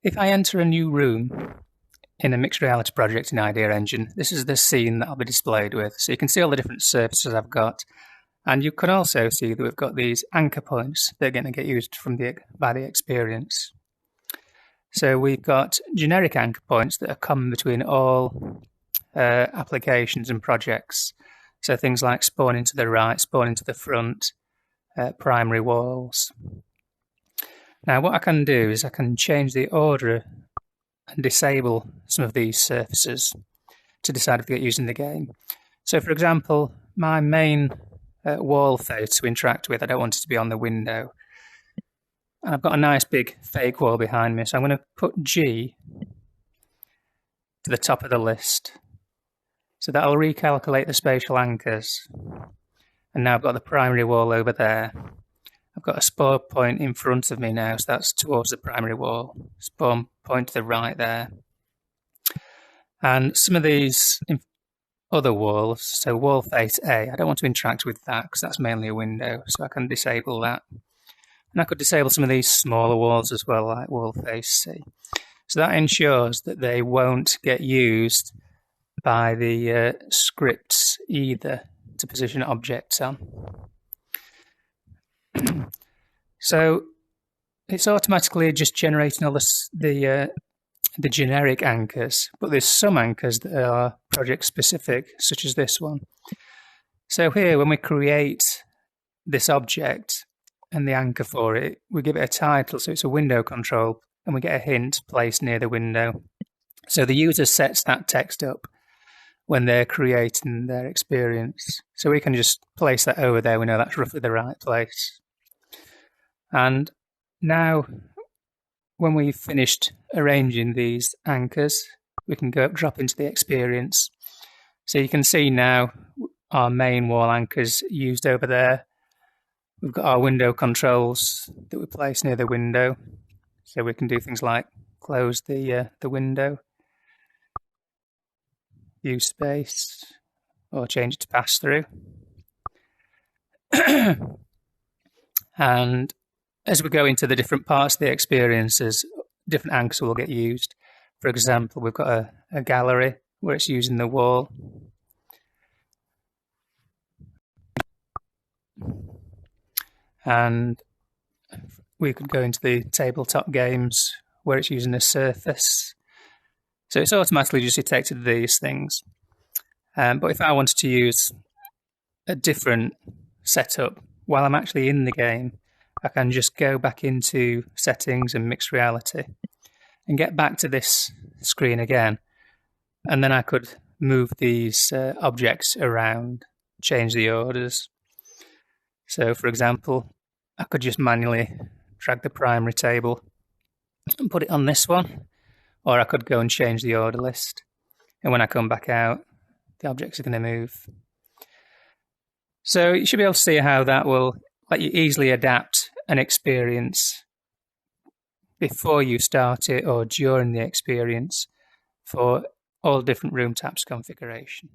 If I enter a new room in a mixed reality project in Idea Engine, this is the scene that I'll be displayed with. So you can see all the different surfaces I've got. And you can also see that we've got these anchor points that are going to get used by the experience. So we've got generic anchor points that are common between all applications and projects. So things like spawning to the right, spawning to the front, primary walls. Now what I can do is I can change the order and disable some of these surfaces to decide if they get used in the game. So for example, my main wall face to interact with, I don't want it to be on the window. And I've got a nice big fake wall behind me, so I'm going to put G to the top of the list. So that'll recalculate the spatial anchors. And now I've got the primary wall over there. I've got a spawn point in front of me now, so that's towards the primary wall. Spawn point to the right there. And some of these other walls, so wall face A, I don't want to interact with that because that's mainly a window, so I can disable that. And I could disable some of these smaller walls as well, like wall face C. So that ensures that they won't get used by the scripts either to position objects on. So it's automatically just generating all the generic anchors, but there's some anchors that are project specific, such as this one. So here, when we create this object and the anchor for it, we give it a title, so it's a window control, and we get a hint placed near the window. So the user sets that text up when they're creating their experience. So we can just place that over there, we know that's roughly the right place. And now, when we've finished arranging these anchors, we can drop into the experience. So you can see now our main wall anchors used over there. We've got our window controls that we place near the window. So we can do things like close the window, use space, or change it to pass through. And as we go into the different parts of the experiences, different anchors will get used. For example, we've got a gallery where it's using the wall. And we could go into the tabletop games where it's using a surface. So it's automatically just detected these things. But if I wanted to use a different setup while I'm actually in the game, I can just go back into settings and mixed reality and get back to this screen again. And then I could move these objects around, change the orders. So for example, I could just manually drag the primary table and put it on this one, or I could go and change the order list. And when I come back out, the objects are going to move. So you should be able to see how that will let you easily adapt an experience before you start it or during the experience for all different room types configuration.